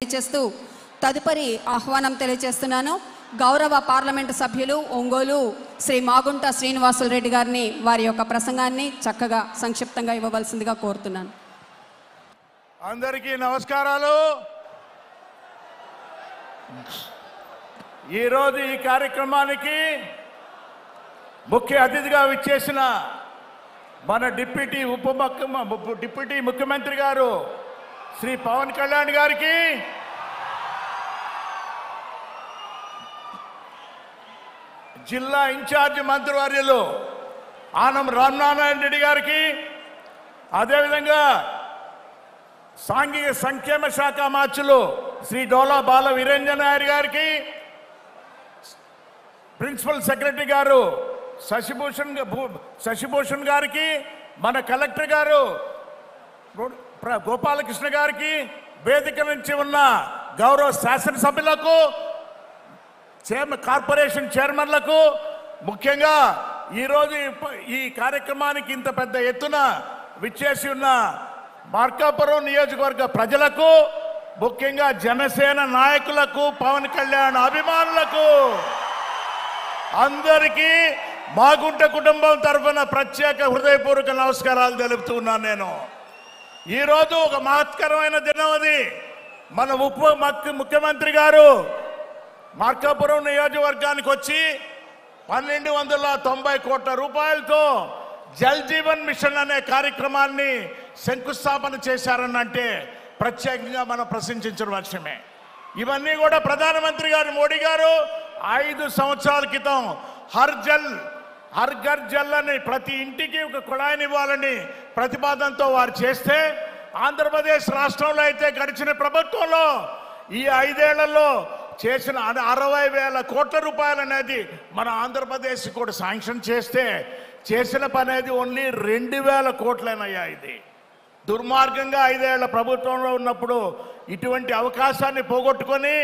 తెలియజేస్తూ తదుపరి ఆహ్వానం తెలియజేస్తున్నాను. గౌరవ పార్లమెంటు సభ్యులు ఒంగోలు శ్రీ మాగుంట శ్రీనివాసులు రెడ్డి గారిని వారి యొక్క ప్రసంగాన్ని చక్కగా సంక్షిప్తంగా ఇవ్వవలసిందిగా కోరుతున్నాను. అందరికీ నమస్కారాలు. ఈరోజు ఈ కార్యక్రమానికి ముఖ్య అతిథిగా విచ్చేసిన మన డిప్యూటీ ముఖ్యమంత్రి గారు శ్రీ పవన్ కళ్యాణ్ గారికి, జిల్లా ఇన్ఛార్జి మంత్రివర్యులు ఆనం రామనారాయణ రెడ్డి గారికి, అదేవిధంగా సాంఘిక సంక్షేమ శాఖ మార్చులు శ్రీ డోలా బాల వీరేంద్ర నాయర్ గారికి, ప్రిన్సిపల్ సెక్రటరీ గారు శశిభూషణ్ గారికి, మన కలెక్టర్ గారు గోపాలకృష్ణ గారికి, వేదిక నుంచి ఉన్న గౌరవ శాసనసభ్యులకు, కార్పొరేషన్ చైర్మన్లకు, ముఖ్యంగా ఈరోజు ఈ కార్యక్రమానికి ఇంత పెద్ద ఎత్తున విచ్చేసి ఉన్న మార్కాపురం నియోజకవర్గ ప్రజలకు, ముఖ్యంగా జనసేన నాయకులకు, పవన్ కళ్యాణ్ అభిమానులకు అందరికీ మాగుంట కుటుంబం తరఫున ప్రత్యేక హృదయపూర్వక నమస్కారాలు తెలుపుతున్నాను. నేను ఈరోజు ఒక మహత్కరమైన దినం. అది మన ముఖ్యమంత్రి గారు మార్కాపురం నియోజకవర్గానికి వచ్చి 1290 కోట్ల రూపాయలతో జల్ జీవన్ మిషన్ అనే కార్యక్రమాన్ని శంకుస్థాపన చేశారనంటే ప్రత్యేకంగా మనం ప్రశంసించిన విషయమే. ఇవన్నీ కూడా ప్రధానమంత్రి గారు మోడీ గారు 5 సంవత్సరాల క్రితం హర్ ఘర్ జల్ అని ప్రతి ఇంటికి ఒక కుళాయిని ఇవ్వాలని ప్రతిపాదనతో వారు చేస్తే, ఆంధ్రప్రదేశ్ రాష్ట్రంలో అయితే గడిచిన ప్రభుత్వంలో ఈ 5 ఏళ్లలో చేసిన 60,000 కోట్ల రూపాయలు అనేది మన ఆంధ్రప్రదేశ్ కూడా శాంక్షన్ చేస్తే, చేసిన పని అనేది ఓన్లీ 2,000 కోట్లనయ్యా. ఇది దుర్మార్గంగా 5 ఏళ్ల ప్రభుత్వంలో ఉన్నప్పుడు ఇటువంటి అవకాశాన్ని పోగొట్టుకొని,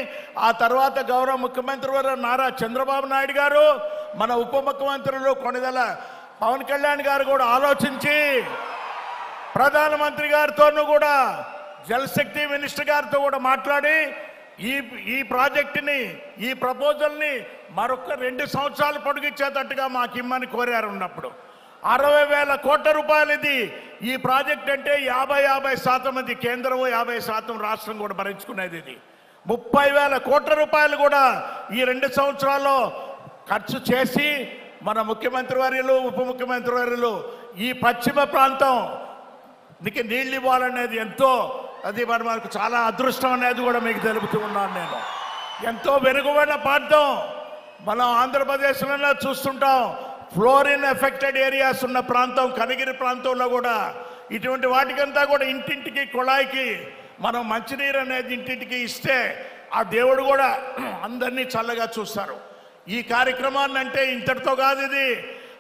ఆ తర్వాత గౌరవ ముఖ్యమంత్రి వారు నారా చంద్రబాబు నాయుడు గారు, మన ఉప ముఖ్యమంత్రులు కొణిదెల పవన్ కళ్యాణ్ గారు కూడా ఆలోచించి ప్రధానమంత్రి గారితోనూ కూడా జలశక్తి మినిస్టర్ గారితో కూడా మాట్లాడి ఈ ప్రాజెక్టుని, ఈ ప్రపోజల్ని మరొక 2 సంవత్సరాలు పొడిగించేటట్టుగా మాకు ఇమ్మని కోరారు. ఉన్నప్పుడు 60,000 కోట్ల రూపాయలు ఇది. ఈ ప్రాజెక్ట్ అంటే 50% అది కేంద్రం, 50% రాష్ట్రం కూడా భరించుకునేది. ఇది 30,000 కోట్ల రూపాయలు కూడా ఈ 2 సంవత్సరాల్లో ఖర్చు చేసి మన ముఖ్యమంత్రి వర్యులు, ఉప ముఖ్యమంత్రి వర్యులు ఈ పశ్చిమ ప్రాంతం నీళ్ళు ఇవ్వాలనేది ఎంతో, అది మనకు చాలా అదృష్టం అనేది కూడా మీకు తెలుపుతూ ఉన్నాను. నేను ఎంతో వెనుకబడిన ప్రాంతం మనం ఆంధ్రప్రదేశ్లో చూస్తుంటాం. ఫ్లోరిన్ ఎఫెక్టెడ్ ఏరియాస్ ఉన్న ప్రాంతం కనిగిరి ప్రాంతంలో కూడా ఇటువంటి వాటికంతా కూడా ఇంటింటికి కుళాయికి మనం మంచినీరు అనేది ఇంటింటికి ఇస్తే ఆ దేవుడు కూడా అందరినీ చల్లగా చూస్తారు. ఈ కార్యక్రమాన్ని అంటే ఇంతటితో కాదు. ఇది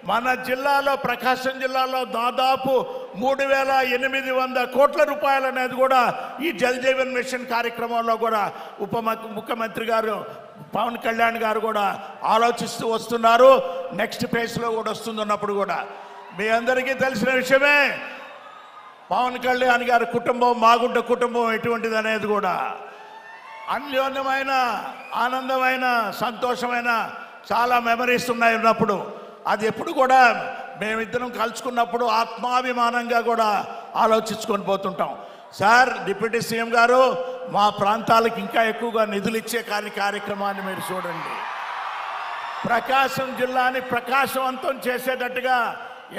మన జిల్లాలో, ప్రకాశం జిల్లాలో దాదాపు 3,800 కోట్ల రూపాయలు అనేది కూడా ఈ జల్ జీవన్ మిషన్ కార్యక్రమంలో కూడా ఉప ముఖ్యమంత్రి గారు పవన్ కళ్యాణ్ గారు కూడా ఆలోచిస్తూ వస్తున్నారు. నెక్స్ట్ ఫేజ్లో కూడా వస్తున్నప్పుడు కూడా మీ అందరికీ తెలిసిన విషయమే. పవన్ కళ్యాణ్ గారి కుటుంబం, మాగుంట కుటుంబం ఎటువంటిది అనేది కూడా అన్యోన్యమైన, ఆనందమైన, సంతోషమైన చాలా మెమరీస్ ఉన్నాయి. ఉన్నప్పుడు అది ఎప్పుడు కూడా మేమిద్దరం కలుసుకున్నప్పుడు ఆత్మాభిమానంగా కూడా ఆలోచించుకొని పోతుంటాం. సార్, డిప్యూటీ సీఎం గారు, మా ప్రాంతాలకు ఇంకా ఎక్కువగా నిధులు ఇచ్చే కార్యక్రమాన్ని మీరు చూడండి. ప్రకాశం జిల్లాని ప్రకాశవంతం చేసేటట్టుగా,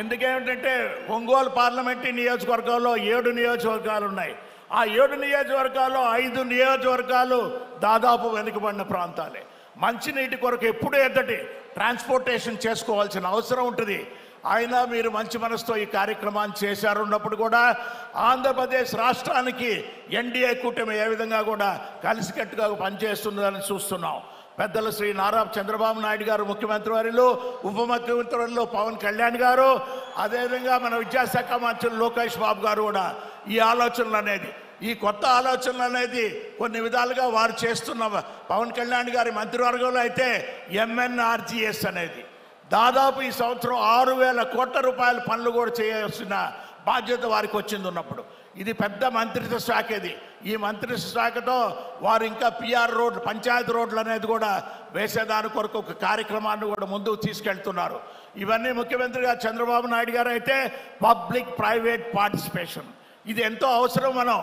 ఎందుకేమిటంటే ఒంగోలు పార్లమెంటరీ నియోజకవర్గంలో 7 నియోజకవర్గాలు ఉన్నాయి. ఆ 7 నియోజకవర్గాల్లో 5 నియోజకవర్గాలు దాదాపు వెనుకబడిన ప్రాంతాలే. మంచినీటి కొరకు ఎప్పుడు ఎద్దటి ట్రాన్స్పోర్టేషన్ చేసుకోవాల్సిన అవసరం ఉంటుంది. అయినా మీరు మంచి మనసుతో ఈ కార్యక్రమాన్ని చేశారు. ఉన్నప్పుడు కూడా ఆంధ్రప్రదేశ్ రాష్ట్రానికి ఎన్డీఏ కూటమి ఏ విధంగా కూడా కలిసికట్టుగా పనిచేస్తుందని చూస్తున్నాం. పెద్దలు శ్రీ నారా చంద్రబాబు నాయుడు గారు ముఖ్యమంత్రి వారిలో, ఉప ముఖ్యమంత్రి వారిలో పవన్ కళ్యాణ్ గారు, అదేవిధంగా మన విద్యాశాఖ మంత్రులు లోకేష్ బాబు గారు కూడా ఈ ఆలోచనలు అనేది, ఈ కొత్త ఆలోచనలు అనేది కొన్ని విధాలుగా వారు చేస్తున్న పవన్ కళ్యాణ్ గారి మంత్రివర్గంలో అయితే ఎంఎన్ఆర్జీఎస్ అనేది దాదాపు ఈ సంవత్సరం 6,000 కోట్ల రూపాయల పనులు కూడా చేయాల్సిన బాధ్యత వారికి వచ్చింది ఉన్నప్పుడు. ఇది పెద్ద మంత్రిత్వ శాఖ. ఇది ఈ మంత్రిత్వ శాఖతో వారు ఇంకా పిఆర్ రోడ్లు, పంచాయతీ రోడ్లు అనేది కూడా వేసేదాని కొరకు ఒక కార్యక్రమాన్ని కూడా ముందుకు తీసుకెళ్తున్నారు. ఇవన్నీ ముఖ్యమంత్రిగా చంద్రబాబు నాయుడు గారు అయితే పబ్లిక్ ప్రైవేట్ పార్టిసిపేషన్ ఇది ఎంతో అవసరం. మనం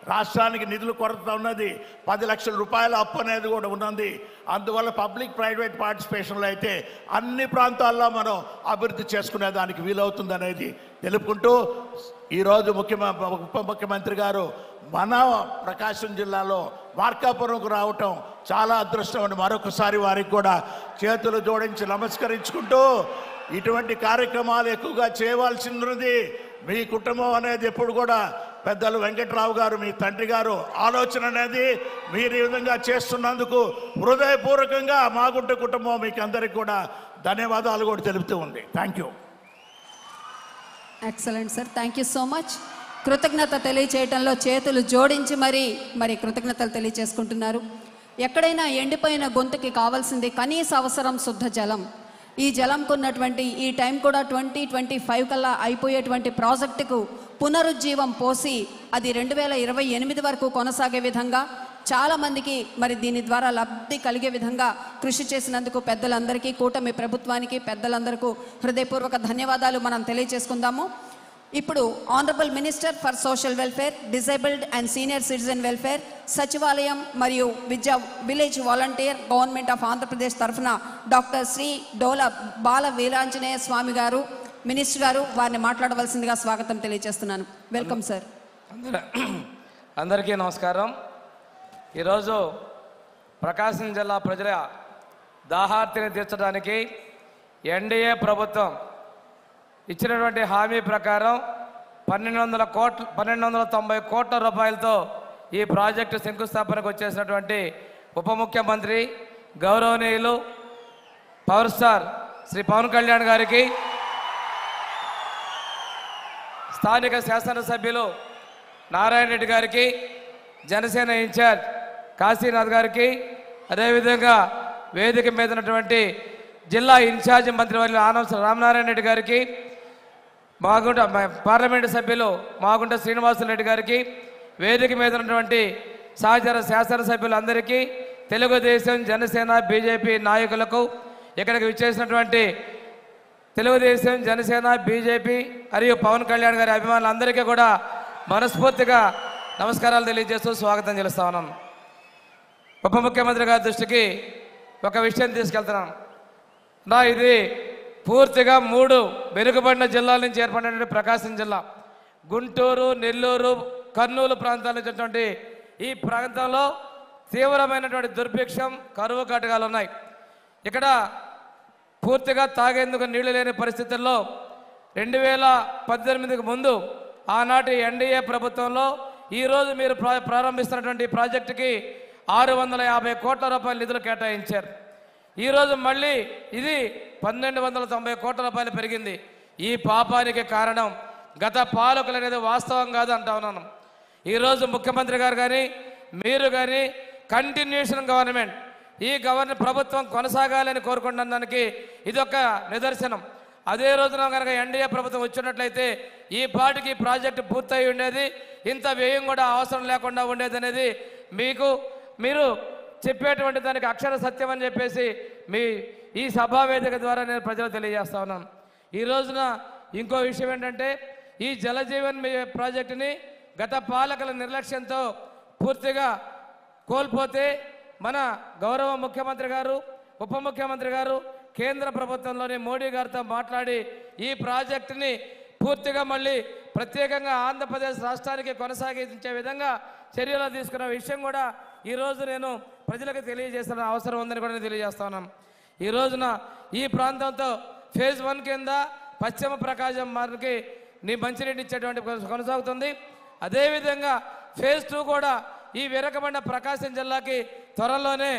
రాష్ట్రానికి నిధుల కొరత ఉన్నది, 10 లక్షల రూపాయల అప్పు అనేది కూడా ఉన్నది. అందువల్ల పబ్లిక్ ప్రైవేట్ పార్టిసిపేషన్లో అయితే అన్ని ప్రాంతాల్లో మనం అభివృద్ధి చేసుకునే దానికి వీలవుతుంది అనేది తెలుపుకుంటూ, ఈరోజు ఉప ముఖ్యమంత్రి గారు మన ప్రకాశం జిల్లాలో మార్కాపురంకు రావటం చాలా అదృష్టం అని మరొకసారి వారికి కూడా చేతులు జోడించి నమస్కరించుకుంటూ, ఇటువంటి కార్యక్రమాలు ఎక్కువగా చేయవలసింది. మీ కుటుంబం అనేది ఎప్పుడు కూడా పెద్దలు వెంకట్రావు గారు, మీ తండ్రి గారు ఆలోచన అనేది మీరు ఈ విధంగా చేస్తున్నందుకు హృదయపూర్వకంగా మాగుంట కుటుంబం మీకు అందరికి కూడా ధన్యవాదాలు కూడా తెలుపుతూ ఉంది. Thank you. Excellent sir, thank you so much. కృతజ్ఞత తెలియచేయటంలో చేతులు జోడించి మరి కృతజ్ఞతలు తెలియచేసుకుంటున్నారు. ఎక్కడైనా ఎండిపోయిన గొంతుకి కావాల్సింది కనీస అవసరం శుద్ధ జలం. ఈ జలంకు ఉన్నటువంటి ఈ టైం కూడా 2025 కల్లా అయిపోయేటువంటి ప్రాజెక్టుకు పునరుజ్జీవం పోసి అది 2028 వరకు కొనసాగే విధంగా చాలామందికి మరి దీని ద్వారా లబ్ధి కలిగే విధంగా కృషి చేసినందుకు పెద్దలందరికీ, కూటమి ప్రభుత్వానికి, పెద్దలందరికీ హృదయపూర్వక ధన్యవాదాలు మనం తెలియజేసుకుందాము. ఇప్పుడు honourable minister for social welfare, disabled and senior citizen welfare, సచివాలయం మరియు village volunteer, government of Andhra Pradesh తరఫున డాక్టర్ శ్రీ డోల బాల వీరాంజనేయ స్వామి గారు, మినిస్టర్ గారు, వారిని మాట్లాడవలసిందిగా స్వాగతం తెలియజేస్తున్నాను. Welcome sir. అందరికీ నమస్కారం. ఈరోజు ప్రకాశం జిల్లా ప్రజల దాహార్తిని తీర్చడానికి ఎన్డీఏ ప్రభుత్వం ఇచ్చినటువంటి హామీ ప్రకారం 1290 కోట్ల రూపాయలతో ఈ ప్రాజెక్టు శంకుస్థాపనకు వచ్చేసినటువంటి ఉప ముఖ్యమంత్రి గౌరవనీయులు పవర్ స్టార్ శ్రీ పవన్ కళ్యాణ్ గారికి, స్థానిక శాసనసభ్యులు నారాయణ రెడ్డి గారికి, జనసేన ఇన్ఛార్జ్ కాశీనాథ్ గారికి, అదేవిధంగా వేదిక మీద ఉన్నటువంటి జిల్లా ఇన్ఛార్జ్ మంత్రివర్యులు ఆనం రామనారాయణ రెడ్డి గారికి, మాగుంట పార్లమెంటు సభ్యులు మాగుంట శ్రీనివాసులు గారికి, వేదిక మీద ఉన్నటువంటి సహచర శాసనసభ్యులందరికీ, తెలుగుదేశం, జనసేన, బీజేపీ నాయకులకు, ఇక్కడికి విచ్చేసినటువంటి తెలుగుదేశం, జనసేన, బీజేపీ మరియు పవన్ కళ్యాణ్ గారి అభిమానులందరికీ కూడా మనస్ఫూర్తిగా నమస్కారాలు తెలియజేస్తూ స్వాగతం చేస్తా ఉన్నాను. ఉప ముఖ్యమంత్రి గారి దృష్టికి ఒక విషయం తీసుకెళ్తున్నాను. ఇది పూర్తిగా 3 వెనుకబడిన జిల్లాల నుంచి ఏర్పడినటువంటి ప్రకాశం జిల్లా, గుంటూరు, నెల్లూరు, కర్నూలు ప్రాంతాల నుంచి ఈ ప్రాంతంలో తీవ్రమైనటువంటి దుర్భిక్షం, కరువు కాటకాలు ఉన్నాయి. ఇక్కడ పూర్తిగా తాగేందుకు నీళ్లు లేని పరిస్థితుల్లో 2018కు ముందు ఆనాటి ఎన్డీఏ ప్రభుత్వంలో ఈరోజు మీరు ప్రారంభిస్తున్నటువంటి ప్రాజెక్టుకి 650 కోట్ల రూపాయల నిధులు కేటాయించారు. ఈరోజు మళ్ళీ ఇది 1290 కోట్ల రూపాయలు పెరిగింది. ఈ పాపానికి కారణం గత పాలకులు అనేది వాస్తవం కాదు అంటా ఉన్నాను. ఈరోజు ముఖ్యమంత్రి గారు కానీ, మీరు కానీ కంటిన్యూషన్ గవర్నమెంట్, ఈ ప్రభుత్వం కొనసాగాలని కోరుకుంటున్న దానికి ఇదొక నిదర్శనం. అదే రోజున కనుక ఎన్డీఏ ప్రభుత్వం వచ్చినట్లయితే ఈ పాటికి ప్రాజెక్టు పూర్తయి ఉండేది, ఇంత వ్యయం కూడా అవసరం లేకుండా ఉండేది అనేది మీరు చెప్పేటువంటి దానికి అక్షర సత్యం అని చెప్పేసి ఈ సభావేదిక ద్వారా నేను ప్రజలకు తెలియజేస్తా ఉన్నాను. ఈ రోజున ఇంకో విషయం ఏంటంటే, ఈ జలజీవన్ ప్రాజెక్టుని గత పాలకుల నిర్లక్ష్యంతో పూర్తిగా కోల్పోతే మన గౌరవ ముఖ్యమంత్రి గారు, ఉప ముఖ్యమంత్రి గారు కేంద్ర ప్రభుత్వంలోని మోడీ గారితో మాట్లాడి ఈ ప్రాజెక్టుని పూర్తిగా మళ్ళీ ప్రత్యేకంగా ఆంధ్రప్రదేశ్ రాష్ట్రానికి కొనసాగించే విధంగా చర్యలు తీసుకున్న విషయం కూడా ఈరోజు నేను ప్రజలకు తెలియజేసిన అవసరం ఉందని కూడా నేను తెలియజేస్తా ఉన్నాను. ఈ రోజున ఈ ప్రాంతంతో ఫేజ్ 1 కింద పశ్చిమ ప్రకాశం మార్గకి మంచినీటి ఇచ్చేటువంటి కొనసాగుతుంది. అదేవిధంగా ఫేజ్ 2 కూడా ఈ వెనుకబడిన ప్రకాశం జిల్లాకి త్వరలోనే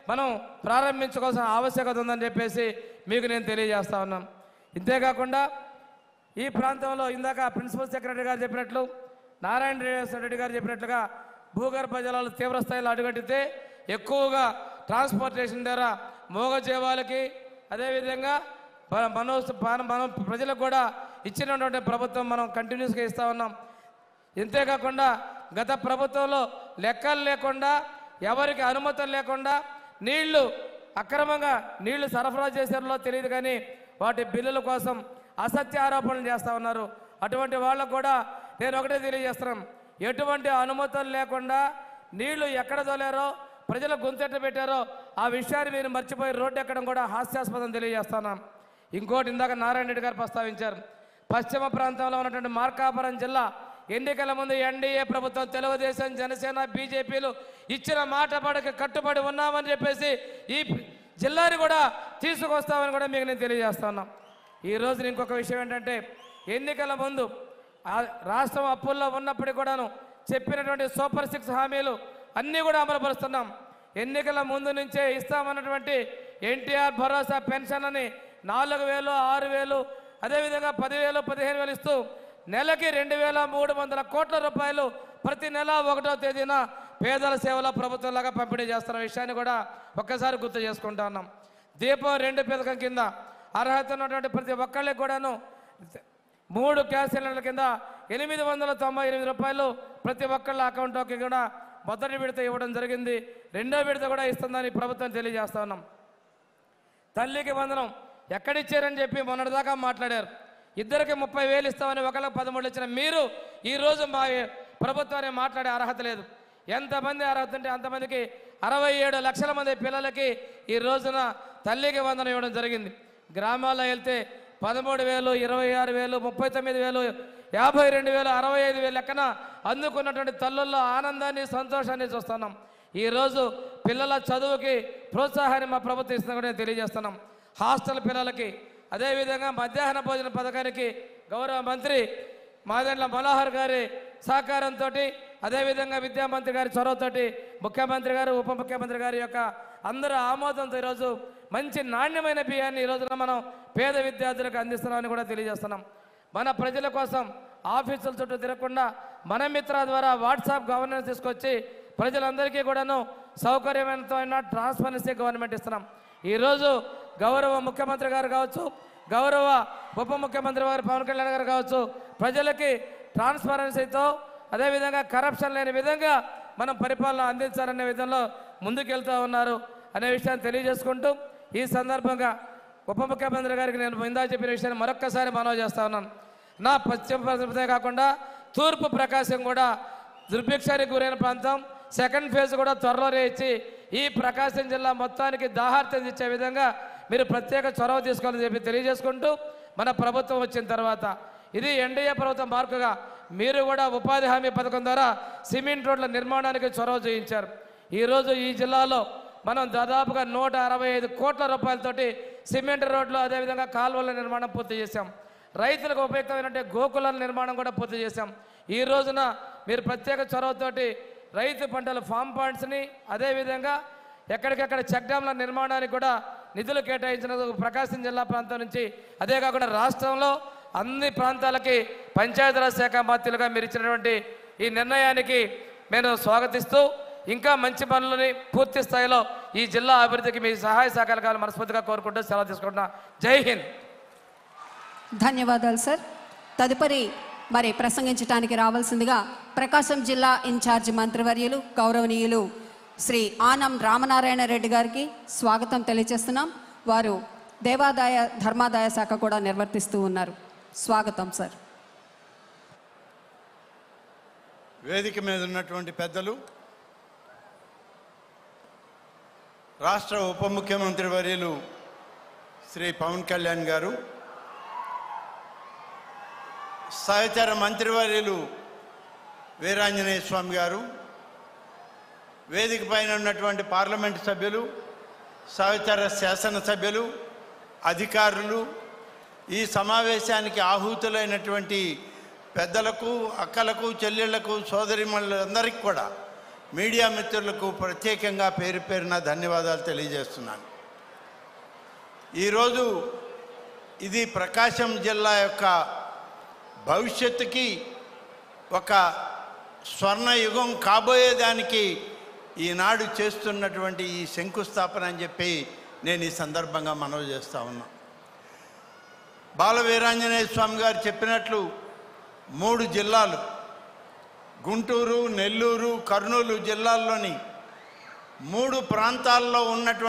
మనం ప్రారంభించుకోవాల్సిన ఆవశ్యకత ఉందని చెప్పేసి మీకు నేను తెలియజేస్తా ఉన్నాను. ఇంతేకాకుండా ఈ ప్రాంతంలో ఇందాక ప్రిన్సిపల్ సెక్రటరీ గారు చెప్పినట్లు, నారాయణ రెడ్డి గారు చెప్పినట్లుగా భూగర్భ జలాలు తీవ్ర స్థాయిలో అడుగట్టితే ఎక్కువగా ట్రాన్స్పోర్టేషన్ ద్వారా మూగజీవాలకి, అదేవిధంగా మన ప్రజలకు కూడా ఇచ్చినటువంటి ప్రభుత్వం మనం కంటిన్యూస్గా ఇస్తూ ఉన్నాం. ఇంతేకాకుండా గత ప్రభుత్వంలో లెక్కలు లేకుండా, ఎవరికి అనుమతులు లేకుండా నీళ్లు అక్రమంగా నీళ్లు సరఫరా చేశారో తెలియదు, కానీ వాటి బిల్లుల కోసం అసత్య ఆరోపణలు చేస్తూ ఉన్నారు. అటువంటి వాళ్ళకు కూడా నేను ఒకటే తెలియజేస్తున్నాం, ఎటువంటి అనుమతులు లేకుండా నీళ్లు ఎక్కడ తోలారో, ప్రజలు గొంతెట్ట పెట్టారో ఆ విషయాన్ని మీరు మర్చిపోయి రోడ్డు ఎక్కడం కూడా హాస్యాస్పదం తెలియజేస్తున్నాం. ఇంకోటి ఇందాక నారాయణ రెడ్డి గారు ప్రస్తావించారు, పశ్చిమ ప్రాంతంలో ఉన్నటువంటి మార్కాపురం జిల్లా ఎన్నికల ముందు ఎన్డీఏ ప్రభుత్వం, తెలుగుదేశం, జనసేన, బీజేపీలు ఇచ్చిన మాట పడక కట్టుబడి ఉన్నామని చెప్పేసి ఈ జిల్లాని కూడా తీసుకొస్తామని కూడా మీకు నేను తెలియజేస్తున్నాం. ఈరోజు ఇంకొక విషయం ఏంటంటే, ఎన్నికల ముందు రాష్ట్రం అప్పుల్లో ఉన్నప్పటికీ కూడాను చెప్పినటువంటి సూపర్ 6 హామీలు అన్నీ కూడా అమలుపరుస్తున్నాం. ఎన్నికల ముందు నుంచే ఇస్తామన్నటువంటి ఎన్టీఆర్ భరోసా పెన్షన్ అని 4,000, 6,000, అదేవిధంగా 10,000, 15,000 ఇస్తూ నెలకి 2,300 కోట్ల రూపాయలు ప్రతి నెల 1వ తేదీన పేదల సేవల ప్రభుత్వంలాగా పంపిణీ చేస్తున్న విషయాన్ని కూడా ఒక్కసారి గుర్తు చేసుకుంటా ఉన్నాం. దీపం 2 పథకం కింద అర్హత ఉన్నటువంటి ప్రతి ఒక్కళ్ళకి కూడాను 3 గ్యాస్ సిలిండర్ల కింద 898 రూపాయలు ప్రతి ఒక్కళ్ళ అకౌంట్లోకి కూడా మొదటి విడత ఇవ్వడం జరిగింది. 2వ విడత కూడా ఇస్తుందని ప్రభుత్వం తెలియజేస్తా ఉన్నాం. తల్లికి వందనం ఎక్కడిచ్చారని చెప్పి మొన్నటిదాకా మాట్లాడారు. ఇద్దరికి 30,000 ఇస్తామని, ఒకళ్ళకి 13 ఇచ్చిన మీరు ఈరోజు మా ప్రభుత్వాన్ని మాట్లాడే అర్హత లేదు. ఎంతమంది అర్హత ఉంటే అంతమందికి 67 లక్షల మంది పిల్లలకి ఈ రోజున తల్లికి వందనం ఇవ్వడం జరిగింది. గ్రామాల్లో వెళ్తే 13,000, 26,000, 39,000, 52,000, 65,000 లెక్కన అందుకున్నటువంటి తల్లుల్లో ఆనందాన్ని, సంతోషాన్ని చూస్తున్నాం. ఈరోజు పిల్లల చదువుకి ప్రోత్సాహాన్ని మా ప్రభుత్వం ఇస్తుందని కూడా తెలియజేస్తున్నాం. హాస్టల్ పిల్లలకి, అదేవిధంగా మధ్యాహ్న భోజన పథకానికి గౌరవ మంత్రి మాదెండ్ల మనోహర్ గారి సహకారంతో, అదేవిధంగా విద్యామంత్రి గారి చొరవతోటి, ముఖ్యమంత్రి గారు, ఉప ముఖ్యమంత్రి గారి యొక్క అందరూ ఆమోదంతో ఈరోజు మంచి నాణ్యమైన బియ్యాన్ని ఈ రోజున మనం పేద విద్యార్థులకు అందిస్తున్నామని కూడా తెలియజేస్తున్నాం. మన ప్రజల కోసం ఆఫీసుల చుట్టూ తిరగకుండా మన మిత్ర ద్వారా వాట్సాప్ గవర్నెన్స్ తీసుకొచ్చి ప్రజలందరికీ కూడాను సౌకర్యవంతమైన ట్రాన్స్పరెన్సీ గవర్నమెంట్ ఇస్తున్నాం. ఈరోజు గౌరవ ముఖ్యమంత్రి గారు కావచ్చు, గౌరవ ఉప ముఖ్యమంత్రి గారు పవన్ కళ్యాణ్ గారు కావచ్చు, ప్రజలకి ట్రాన్స్పరెన్సీతో, అదేవిధంగా కరప్షన్ లేని విధంగా మనం పరిపాలన అందించాలనే విధంలో ముందుకెళ్తూ ఉన్నారు అనే విషయాన్ని తెలియజేసుకుంటూ, ఈ సందర్భంగా ఉప ముఖ్యమంత్రి గారికి నేను ఇందా చెప్పిన విషయాన్ని మరొక్కసారి మనవి చేస్తా ఉన్నాను. నా పశ్చిమ ప్రాంతమే కాకుండా తూర్పు ప్రకాశం కూడా దుర్భిక్షానికి గురైన ప్రాంతం. సెకండ్ ఫేజ్ కూడా త్వరలోనే ఇచ్చి ఈ ప్రకాశం జిల్లా మొత్తానికి దాహార్తం ఇచ్చే విధంగా మీరు ప్రత్యేక చొరవ తీసుకోవాలని చెప్పి తెలియజేసుకుంటూ, మన ప్రభుత్వం వచ్చిన తర్వాత ఇది ఎన్డీఏ ప్రభుత్వం మార్కుగా మీరు కూడా ఉపాధి హామీ పథకం ద్వారా సిమెంట్ రోడ్ల నిర్మాణానికి చొరవ చేయించారు. ఈరోజు ఈ జిల్లాలో మనం దాదాపుగా 165 కోట్ల రూపాయలతోటి సిమెంట్ రోడ్లు, అదేవిధంగా కాలువల నిర్మాణం పూర్తి చేశాం. రైతులకు ఉపయుక్తమైనటువంటి గోకులాల నిర్మాణం కూడా పూర్తి చేశాం. ఈ రోజున మీరు ప్రత్యేక చొరవతోటి రైతు పంటల ఫామ్ పాయింట్స్ని, అదేవిధంగా ఎక్కడికెక్కడ చెక్ డ్యాంల నిర్మాణానికి కూడా నిధులు కేటాయించినందుకు ప్రకాశం జిల్లా ప్రాంతం నుంచి, అదే కాకుండా రాష్ట్రంలో అన్ని ప్రాంతాలకి పంచాయతీరాజ్ శాఖ మంత్రులుగా మీరు ఇచ్చినటువంటి ఈ నిర్ణయానికి నేను స్వాగతిస్తూ, ఇంకా మంచి పనులని పూర్తి స్థాయిలో ఈ జిల్లా అభివృద్ధికి మీ సహాయ సహకారాలు మనస్ఫూర్తిగా కోరుకుంటూ సెలవు తీసుకుంటున్నా. జై హింద్. ధన్యవాదాలు సార్. తదుపరి మరి ప్రసంగించడానికి రావాల్సిందిగా ప్రకాశం జిల్లా ఇన్ఛార్జి మంత్రివర్యులు గౌరవనీయులు శ్రీ ఆనం రామనారాయణ రెడ్డి గారికి స్వాగతం తెలియజేస్తున్నాం. వారు దేవాదాయ ధర్మాదాయ శాఖ కూడా నిర్వర్తిస్తూ ఉన్నారు. స్వాగతం సార్. వేదిక మీద ఉన్నటువంటి పెద్దలు, రాష్ట్ర ఉప ముఖ్యమంత్రి వర్యులు శ్రీ పవన్ కళ్యాణ్ గారు, సహచర మంత్రివర్యులు వీరాంజనేయ స్వామి గారు, వేదిక పైన ఉన్నటువంటి పార్లమెంటు సభ్యులు, సహచర శాసనసభ్యులు, అధికారులు, ఈ సమావేశానికి ఆహూతులైనటువంటి పెద్దలకు, అక్కలకు, చెల్లెళ్లకు, సోదరిమణులందరికీ కూడా, మీడియా మిత్రులకు ప్రత్యేకంగా పేరు పేరున ధన్యవాదాలు తెలియజేస్తున్నాను. ఈరోజు ఇది ప్రకాశం జిల్లా యొక్క భవిష్యత్తుకి ఒక స్వర్ణయుగం కాబోయేదానికి ఈనాడు చేస్తున్నటువంటి ఈ శంకుస్థాపన అని చెప్పి నేను ఈ సందర్భంగా మనవి చేస్తూ ఉన్నా. బాల వీరాంజనేయ స్వామి గారు చెప్పినట్లు 3 జిల్లాలు గుంటూరు, నెల్లూరు, కర్నూలు జిల్లాల్లోని 3 ప్రాంతాల్లో ఉన్నటువంటి